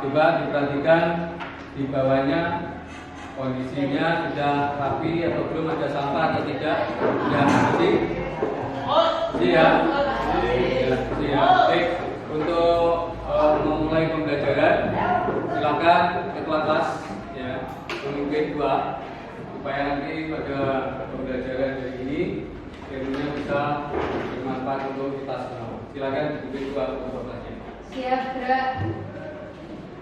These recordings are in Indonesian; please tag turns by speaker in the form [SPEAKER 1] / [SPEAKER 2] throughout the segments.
[SPEAKER 1] Coba diperhatikan di bawahnya kondisinya sudah rapi atau belum, ada sampah atau tidak. Sudah bersih? Bersih ya? Bersih ya. Baik, untuk memulai pembelajaran silakan ketua kelas ya, pemimpin 2 supaya nanti pada pembelajaran hari ini ilmunya bisa bermanfaat untuk kita semua. Silakan pemimpin 2 ketua kelasnya.
[SPEAKER 2] Siap, gerak.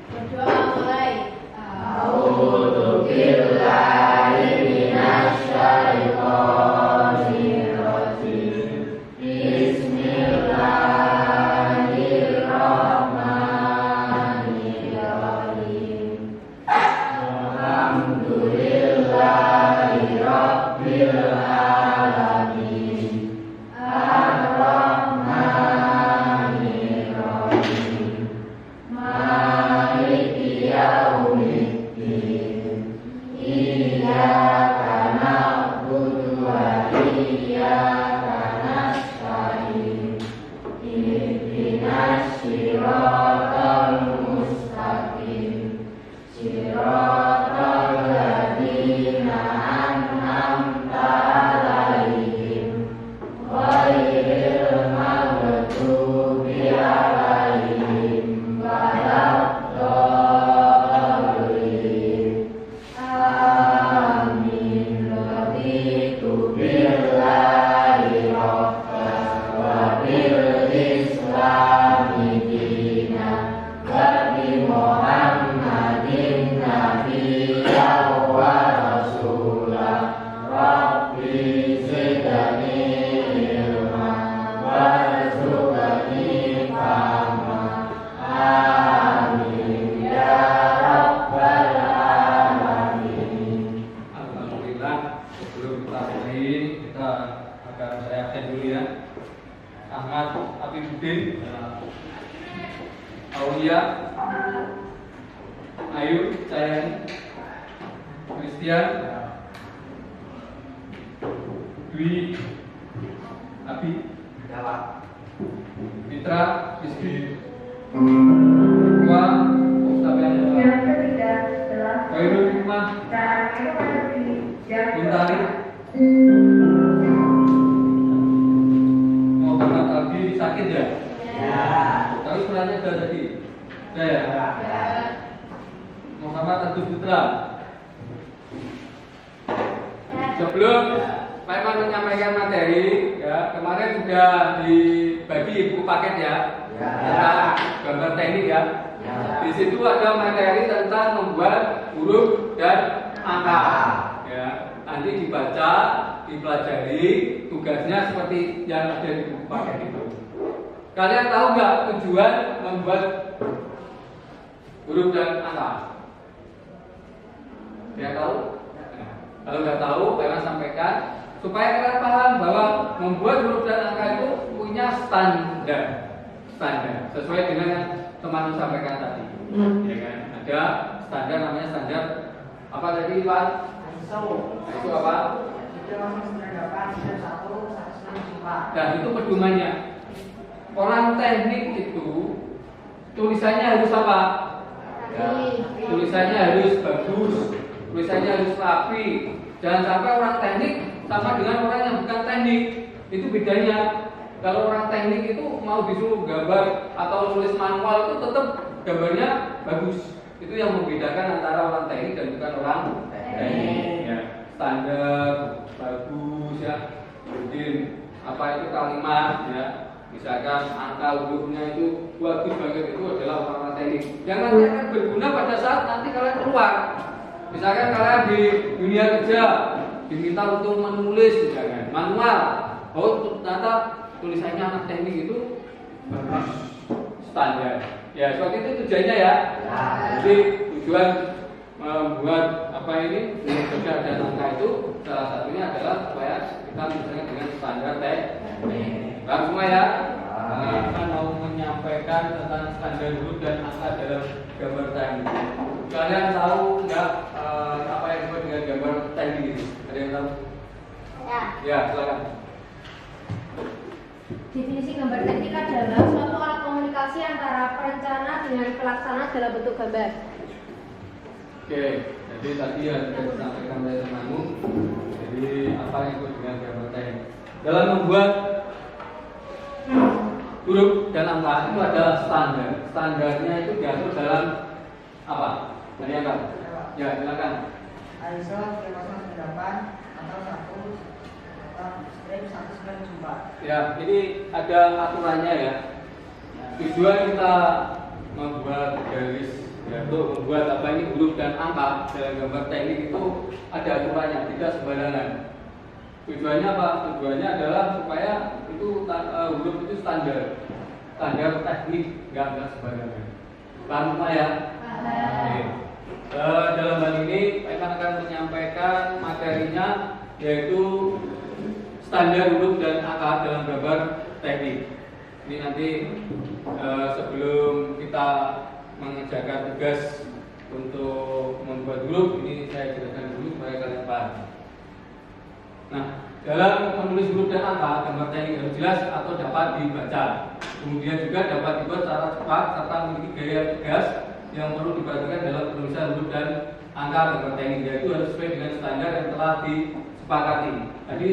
[SPEAKER 2] Berdoa mulai.
[SPEAKER 3] A'udzu billahi minasy syaithanir rajim. Bismillahirrahmanirrahim. Alhamdulillahi rabbil alamin. Ar-Rahmanir Rahim. Maliki yaumiddin. Iyyaka na'budu wa iyyaka nasta'in. Ihdinas siratal mustaqim. Siratal ladzina an'amta 'alaihim ghairil maghdubi 'alaihim waladdallin. Amin. Raditu billahi rabban wa bil islami dinan wa bi Muhammadin nabiyyan wa rasulah. Rabbi zidni ilma warzuqni fahma. Amin ya rabbal alamin.
[SPEAKER 1] Alhamdulillah, sebelum kita mulai kita akan saya absen dulu ya. Ahmad Afifuddin, Aulia, Ayu, Cayani, Christian, Dwi, Abi, Mitra, Rizky, Dua, Ustaz
[SPEAKER 2] Yang ketiga adalah
[SPEAKER 1] Khairul Hikmah,
[SPEAKER 2] cara itu ada di
[SPEAKER 1] Bintari, Muhammad Aldi sakit ya? Tapi suratnya sudah tadi. Sudah ya? Muhammad Agus Putra. Sebelum Pak Iman menyampaikan materi, ya kemarin sudah dibagi buku paket ya, tentang gambar teknik ya. Di situ ada materi tentang membuat huruf dan angka. Ya, nanti dibaca, dipelajari, tugasnya seperti yang ada di buku paket itu. Kalian tahu nggak tujuan membuat huruf dan angka? Ya tahu? Nah, kalau nggak tahu, kalian sampaikan supaya kalian paham bahwa membuat huruf dan angka itu punya standar sesuai dengan yang teman sampaikan tadi. Ya kan? Ada standar namanya standar apa tadi Pak? Itu apa? Dan itu pedomannya. Orang teknik itu tulisannya harus apa? Ya, tulisannya harus bagus, tulisannya harus rapi. Jangan sampai orang teknik sama dengan orang yang bukan teknik. Itu bedanya. Kalau orang teknik itu mau disuruh gambar atau tulis manual itu tetap gambarnya bagus. Itu yang membedakan antara orang teknik dan bukan orang teknik. Ya, standar bagus ya. Kemudian apa itu kalimat ya. Misalkan angka hurufnya itu bagus banget, itu adalah orang-orang teknik. Yang nanti akan berguna pada saat nanti kalian keluar. Misalkan kalian di dunia kerja diminta untuk menulis misalkan manual. Oh ternyata tulisannya anak teknik itu bagus, standar. Ya seperti itu tujuannya ya. Jadi tujuan membuat apa ini kerja dan angka itu salah satunya adalah supaya kita misalnya dengan standar teknik. Paham semua ya? Kita mau menyampaikan tentang standar huruf dan angka dalam gambar teknik. Kalian tahu nggak apa yang disebut dengan gambar teknik itu? Ada yang tahu? Ya, silakan.
[SPEAKER 2] Definisi gambar teknik adalah suatu alat komunikasi antara perencana dengan pelaksana dalam bentuk gambar.
[SPEAKER 1] Oke, jadi tadi yang sudah disampaikan oleh temanmu. Jadi apa yang disebut dengan gambar teknik? Dalam membuat huruf dan angka itu ada standar. Standarnya itu diatur dalam apa? Tadi apa? Ya, silakan.
[SPEAKER 3] ISO 3098 atau 1/1994.
[SPEAKER 1] Ya, ini ada aturannya ya. Tujuan kita membuat garis ya, untuk membuat apa ini huruf dan angka dalam gambar teknik itu ada aturannya, tidak sembarangan. Tujuannya apa? Tujuannya adalah supaya itu huruf itu standar teknik, nggak sembarangan. Paham semua ya? Oke. Dalam hal ini saya akan menyampaikan materinya yaitu standar huruf dan angka dalam gambar teknik. Ini nanti sebelum kita mengerjakan tugas untuk membuat huruf, ini saya jelaskan dulu supaya kalian paham. Nah, dalam menulis huruf dan angka, gambar teknik harus jelas atau dapat dibaca. Kemudian juga dapat dibuat secara cepat serta memiliki gaya tegas yang perlu diperhatikan dalam penulisan huruf dan angka gambar teknik, yaitu harus sesuai dengan standar yang telah disepakati. Tadi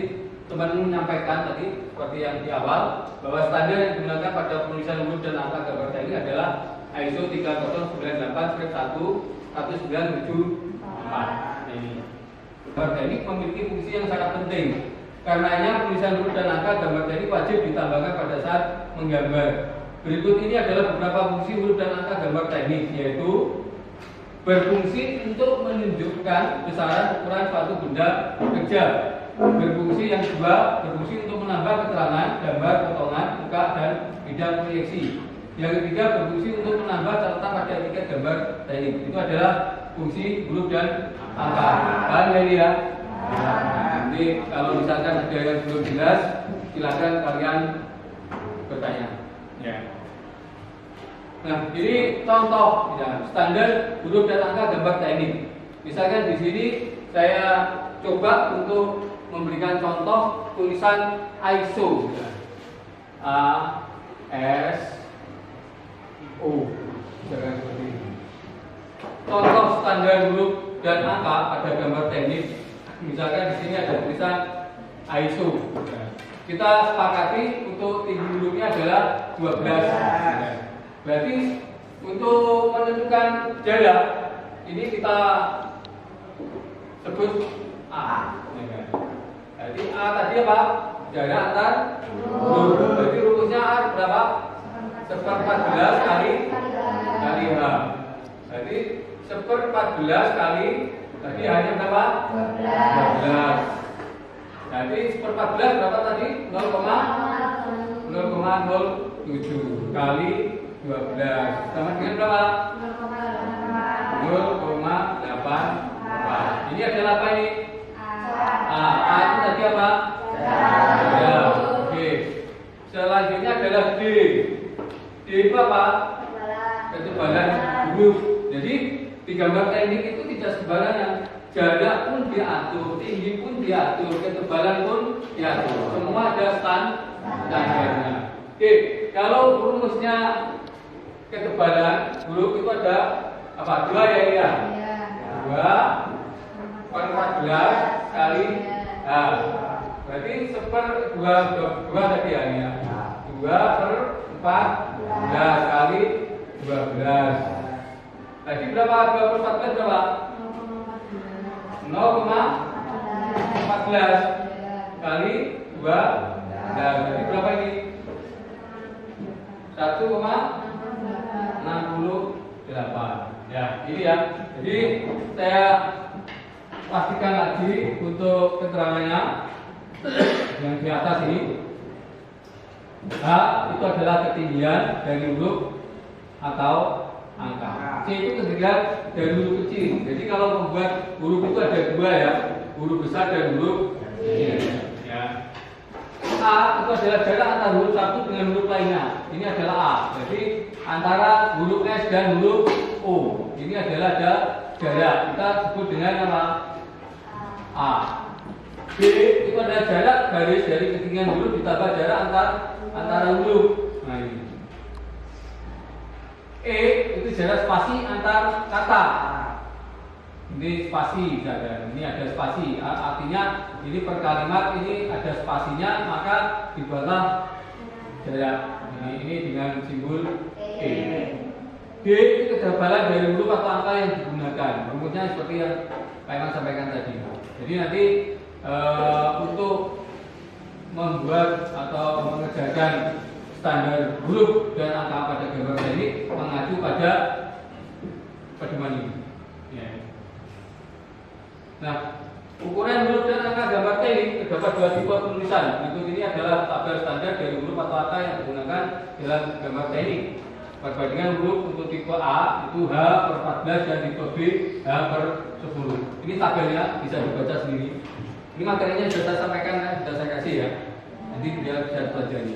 [SPEAKER 1] teman menyampaikan tadi seperti yang di awal bahwa standar yang digunakan pada penulisan huruf dan angka gambar teknik adalah ISO 3098/1 1974. Ini gambar teknik memiliki fungsi yang sangat penting. Karenanya penulisan huruf dan angka gambar teknik wajib ditambahkan pada saat menggambar. Berikut ini adalah beberapa fungsi huruf dan angka gambar teknik, yaitu berfungsi untuk menunjukkan besaran ukuran suatu benda kerja. Berfungsi yang kedua, berfungsi untuk menambah keterangan, gambar, potongan, muka, dan bidang proyeksi. Yang ketiga, berfungsi untuk menambah catatan pada etiket gambar teknik. Itu adalah fungsi huruf dan angka. Paham ya ini ya? Nanti kalau misalkan ada yang belum jelas, silakan kalian bertanya. Ya. Nah, ini contoh ya, standar huruf dan angka gambar teknik. Misalkan di sini saya coba untuk memberikan contoh tulisan ISO ya. A S O. Jangan seperti ini. Contoh standar huruf dan angka pada gambar teknik. Misalkan di sini ada tulisan ISO. Ya. Kita sepakati untuk tinggi hurufnya adalah 12. Ya. Berarti untuk menentukan jarak ini kita sebut A. Jadi A tadi apa? Jarak antar huruf. Berarti rumusnya A berapa? 1/14 kali H. Jadi 1/14 kali tadi hanya berapa? 12. Jadi 1/14 berapa tadi? 0,07 kali 12 sama dengan berapa? 0,84. Ini adalah apa ini? A itu tadi apa? Ya, oke. Selanjutnya adalah D. D itu apa? Ketebalan huruf. Jadi di gambar teknik itu tidak sembarangan. Jarak pun diatur, tinggi pun diatur, ketebalan pun diatur. Semua ada standarnya. Oke, kalau rumusnya ketebalan huruf itu ada apa? 2 ya ini ya? 2/14 kali H. Berarti 1/2 tadi ya ini ya? 2/14 kali 12. Tadi berapa? 2/14 berapa? 0,14 kali 2. Nah, berarti berapa ini? 1,68. Ya, ini ya. Jadi saya pastikan lagi untuk keterangannya yang di atas ini. H itu adalah ketinggian dari huruf atau angka. C itu ketinggian dari huruf kecil. Jadi kalau membuat huruf itu ada 2 ya, huruf besar dan huruf kecil. Ya. A itu adalah jarak antara huruf satu dengan huruf lainnya. Ini adalah A. Jadi antara huruf S dan huruf O. Ini adalah jarak. Kita sebut dengan apa? A. B itu adalah jarak garis dari ketinggian huruf ditambah jarak antar antara huruf. Nah ini. E itu jarak spasi antar kata. Ini spasi, ini ada spasi. Artinya ini per kalimat ini ada spasinya, maka dibuatlah jarak ini dengan simbol E. D itu ketebalan dari huruf atau angka yang digunakan. Rumusnya seperti yang Pak Iman sampaikan tadi. Jadi nanti untuk membuat atau mengerjakan standar huruf dan angka pada gambar ini mengacu pada pedoman ini. Ya. Nah, ukuran huruf dan angka gambar teknik terdapat dua tipe penulisan. Berikut ini adalah tabel standar dari huruf atau angka yang digunakan dalam gambar teknik. Perbandingan huruf untuk tipe A itu H per 14 dan tipe B H per 10. Ini tabelnya bisa dibaca sendiri. Ini materinya sudah saya sampaikan, sudah saya kasih ya. Nanti biar bisa dipelajari.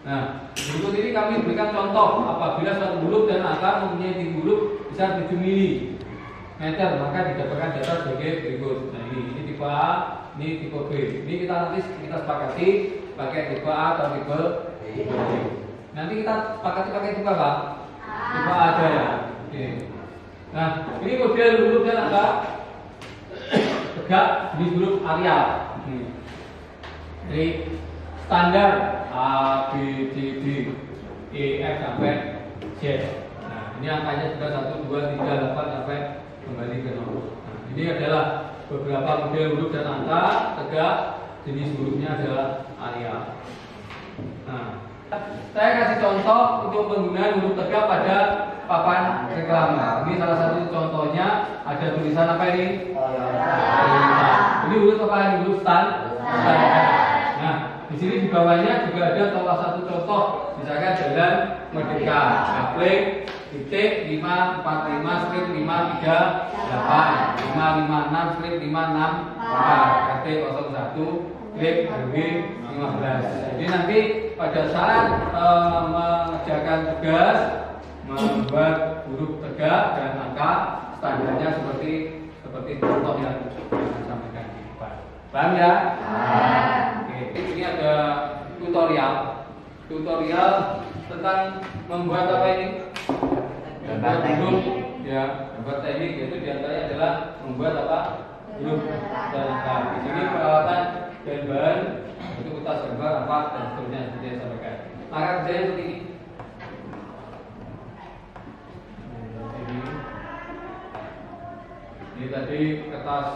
[SPEAKER 1] Nah, berikut ini kami berikan contoh apabila satu huruf dan angka mempunyai tinggi huruf besar 7 mm, maka didapatkan data sebagai berikut. Nah ini tipe A, ini tipe B. Ini kita sepakati pakai tipe A atau tipe B. Nanti kita sepakati pakai tipe apa? Tipe A aja ya. Oke. Nah, ini model huruf dan angka tegak di huruf Arial. Jadi standar A, B, C, D, E, F sampai Z. Nah, ini angkanya sudah 1, 2, 3, 8 sampai kembali ke 0. Nah, ini adalah beberapa model huruf dan angka tegak, jenis hurufnya adalah Arial. Nah, saya kasih contoh untuk penggunaan huruf tegak pada papan reklame. Ini salah satu contohnya, ada tulisan apa ini? Ini huruf apa ini? Huruf standar. Nah, di sini di bawahnya juga ada salah satu contoh, misalkan Jalan Merdeka, Kapling, titik 545 strip 538 556 strip 564 KT 01 strip RW 15. Jadi nanti pada saat mengerjakan tugas membuat huruf tegak dan angka standarnya seperti contoh yang saya sampaikan di depan. Paham ya? Oke, ini ada tutorial tentang membuat apa ini? Gambar huruf ya, gambar teknik, yaitu diantaranya adalah membuat apa? Huruf dan angka. Di sini peralatan dan bahan itu kertas gambar, apa dan seterusnya seperti yang saya sampaikan. Maka kerjanya seperti ini. Ini tadi kertas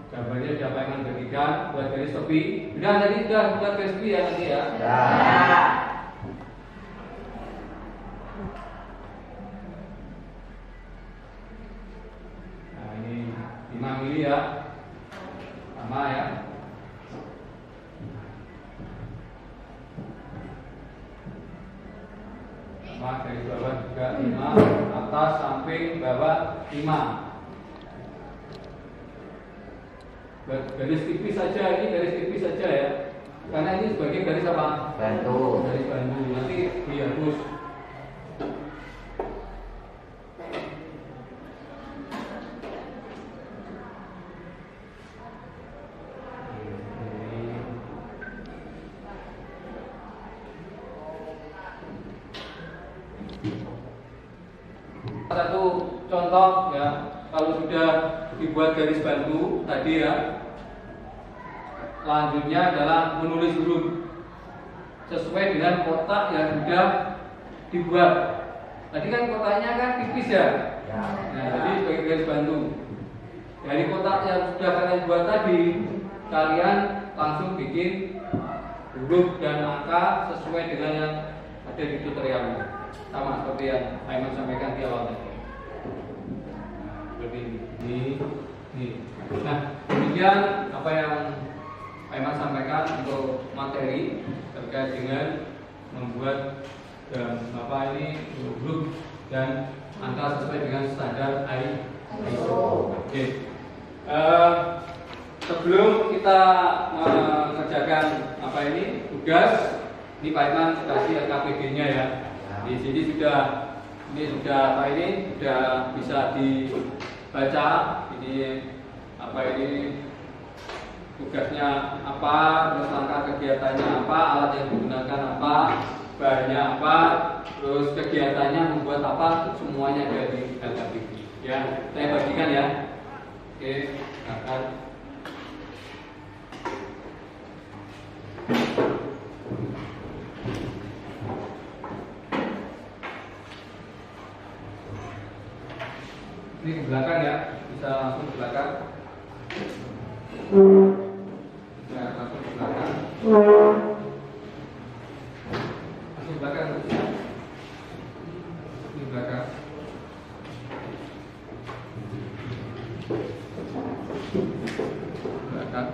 [SPEAKER 1] gambarnya sudah Pak Iman bagikan buat garis tepi. Sudah tadi sudah buat garis tepi ya nanti ya. Nah ini 5 mili ya, sama ya. Sama dari bawah juga 5, atas samping bawah 5. Garis tipis saja, ini garis tipis saja ya, karena ini sebagai garis apa? Bantu. Garis bantu, nanti dihapus. Satu contoh ya, kalau sudah dibuat garis bantu tadi ya, selanjutnya adalah menulis huruf sesuai dengan kotak yang sudah dibuat. Tadi kan kotaknya kan tipis ya. Nah, jadi sebagai garis bantu. Dari kotak yang sudah kalian buat tadi, kalian langsung bikin huruf dan angka sesuai dengan yang ada di tutorial ini. Sama seperti yang Pak Iman sampaikan di awal tadi. Seperti ini. Nah, demikian apa yang Pak Iman sampaikan untuk materi terkait dengan membuat huruf dan angka sesuai dengan standar ISO. Oke. Sebelum kita mengerjakan tugas, ini Pak Iman kasih LKPD-nya ya. Di sini sudah bisa dibaca. Ini tugasnya apa, terus langkah kegiatannya apa, alat yang digunakan apa, bahannya apa, terus kegiatannya membuat apa, semuanya ada di database. Ya, saya bagikan ya. Oke, silakan. Ini ke belakang ya, bisa langsung ke belakang. Bisa langsung ke belakang. Langsung ke belakang. Ini belakang. Belakang.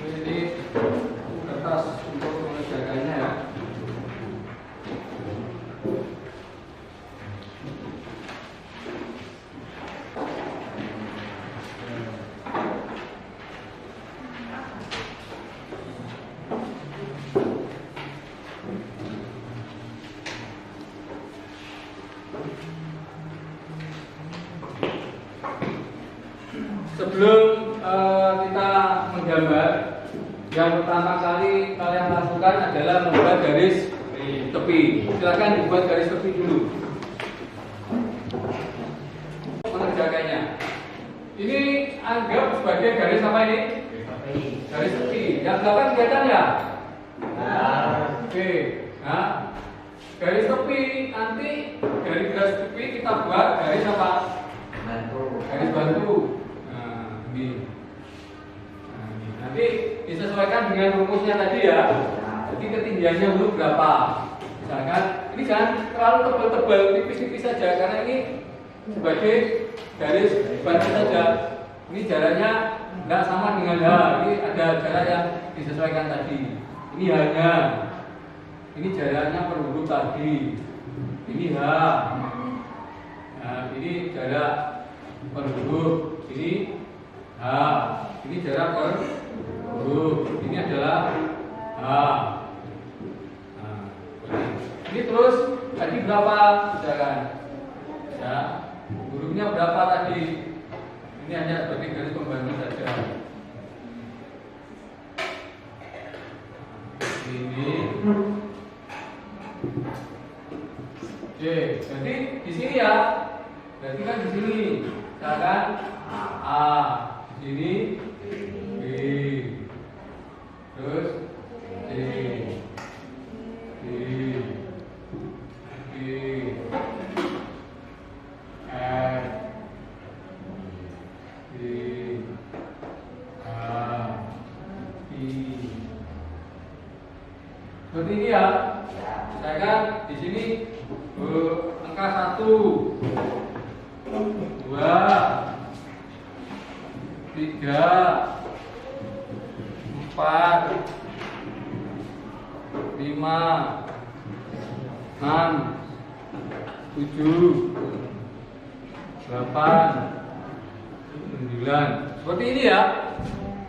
[SPEAKER 1] Ini kertas untuk mengerjakannya ya. Sebelum kita menggambar, yang pertama kali kalian lakukan adalah membuat garis tepi. Silakan dibuat garis tepi dulu. Mengerjakannya. Ini anggap sebagai garis apa ini? Garis tepi. Yang belakang kelihatan ya? Oke. Nah, garis tepi nanti dari garis tepi kita buat garis apa? Garis bantu. Nanti disesuaikan dengan rumusnya tadi ya. Jadi ketinggiannya huruf berapa? Misalkan ini jangan terlalu tebal-tebal, tipis-tipis saja karena ini sebagai garis bantu saja. Ini jaraknya tidak sama dengan H. Ini ada jarak yang disesuaikan tadi. Ini hanya. Ini jaraknya per huruf tadi. Ini H. Nah, ini jarak per huruf. Ini H. Ini jarak per huruf. Ini adalah H. Nah, ini terus tadi berapa? Misalkan ya, hurufnya berapa tadi? Ini hanya sebagai garis pembantu saja. Ini. Oke, jadi di sini ya. Berarti kan di sini. Misalkan A. Ini B, terus C, D, E, F, G, H, I. Seperti ini ya. Misalkan di sini angka 1, 2, 3, 4, 5, 6, 7, 8, 9. Seperti ini ya.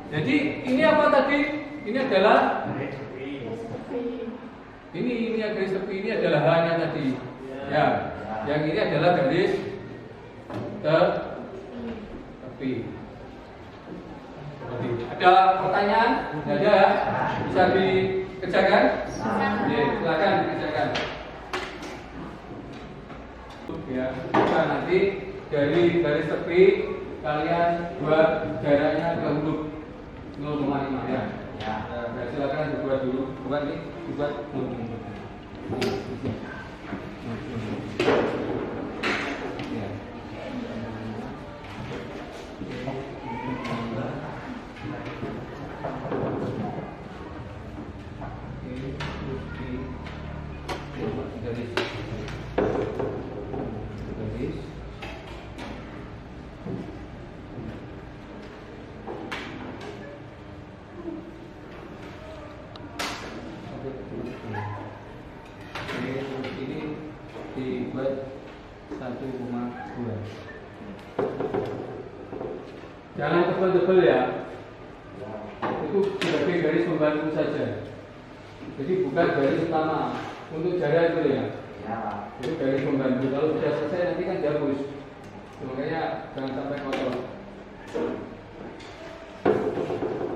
[SPEAKER 1] Jadi ini apa tadi? Ini adalah ini garis tepi, ini adalah H-nya tadi. Ya. Yang ini adalah garis tepi. Ada pertanyaan? Tidak ada ya? Bisa dikerjakan? Ya, silakan dikerjakan. Ya, nah, nanti dari garis tepi kalian buat jaraknya ke huruf 0,5 ya. Nah, silakan dibuat dulu. Buat nih, dibuat 0,5. Ini dibuat 1,2. Jangan tebal-tebal ya. Itu sebagai garis pembantu saja. Jadi bukan garis utama untuk jarak itu ya. Itu dari pembantu. Kalau sudah selesai nanti kan dihapus. Makanya jangan sampai kotor.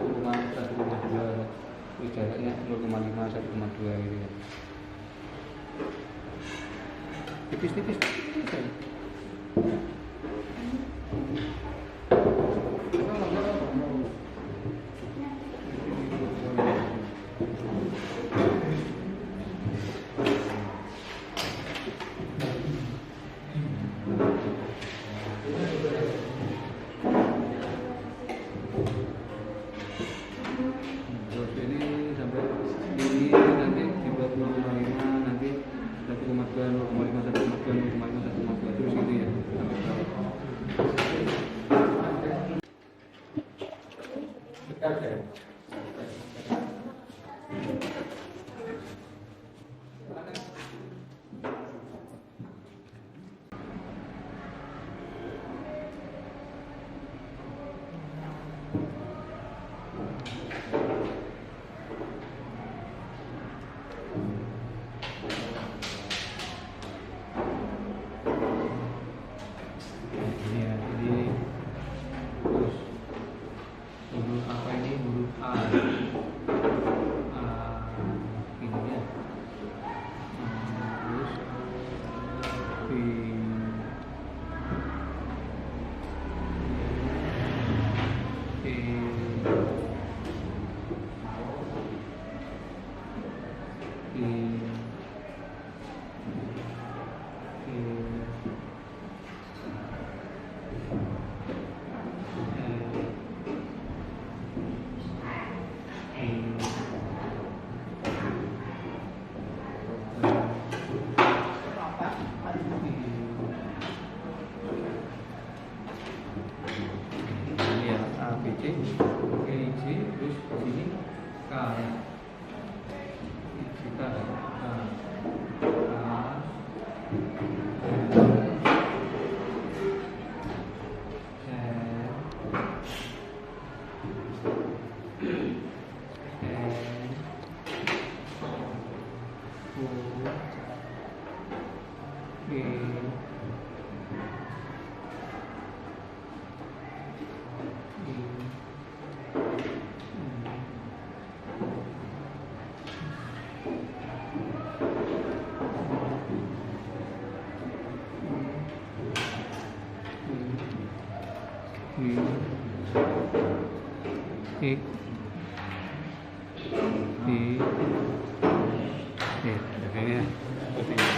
[SPEAKER 1] Rumah 1,2 jaraknya 0,5 1,2 ini. Tipis-tipis.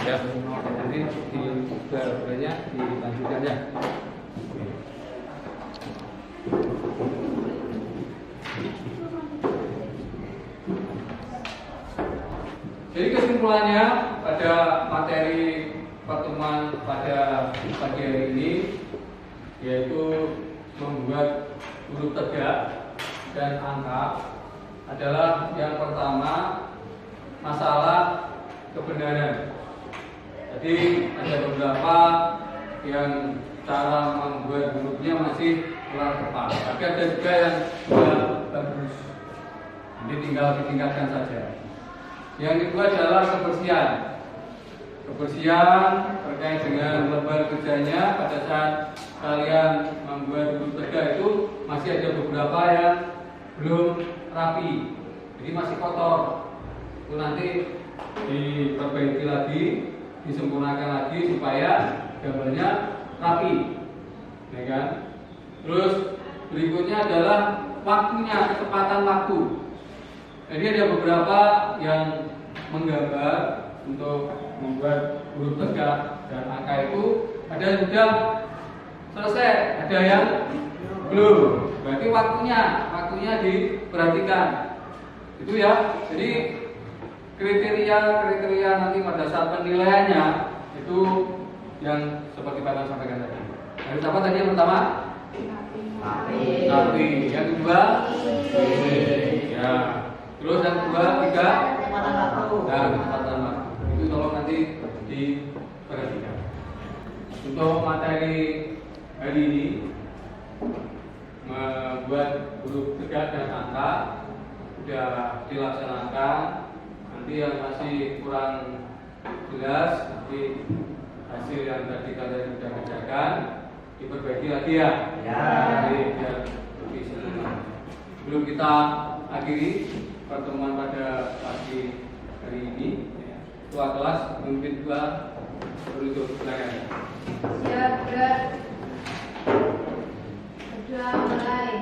[SPEAKER 1] Ya, nanti di beranya dilanjutkan ya. Jadi kesimpulannya pada materi pertemuan pada pagi hari ini yaitu membuat huruf tegak dan angka adalah yang pertama masalah kebenaran. Jadi ada beberapa yang cara membuat hurufnya masih kurang tepat, tapi ada juga yang sudah bagus. Jadi tinggal ditingkatkan saja. Yang kedua adalah kebersihan. Kebersihan terkait dengan lembar kerjanya pada saat kalian membuat huruf tegak itu masih ada beberapa yang belum rapi, jadi masih kotor. Itu nanti diperbaiki lagi, disempurnakan lagi supaya gambarnya rapi, ya kan? Terus berikutnya adalah waktunya, ketepatan waktu. Jadi ada beberapa yang menggambar untuk membuat huruf tegak dan angka itu ada yang sudah selesai, ada yang belum. Berarti waktunya diperhatikan. Itu ya. Jadi kriteria nanti pada saat penilaiannya itu yang seperti Pak sampaikan tadi. Harus apa tadi yang pertama? Rapi. Yang kedua? Ya. Terus yang kedua, tiga? Kecepatan waktu. Itu tolong nanti diperhatikan. Untuk materi hari ini membuat huruf tegak dan angka sudah dilaksanakan. Nanti yang masih kurang jelas, nanti hasil yang tadi kalian sudah kerjakan diperbaiki lagi ya.
[SPEAKER 4] Ya.
[SPEAKER 1] Jadi biar lebih sempurna. Sebelum kita akhiri pertemuan pada pagi hari ini, ya, ketua kelas memimpin kelas berunjuk, silakan.
[SPEAKER 2] Siap, gerak. Kedua mulai.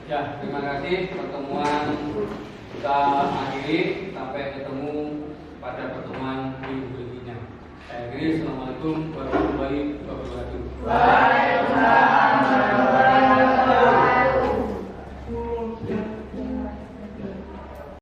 [SPEAKER 1] Ya, terima kasih. Pertemuan kita akhiri, sampai ketemu pada pertemuan minggu berikutnya. Saya akhiri. Assalamualaikum warahmatullahi wabarakatuh.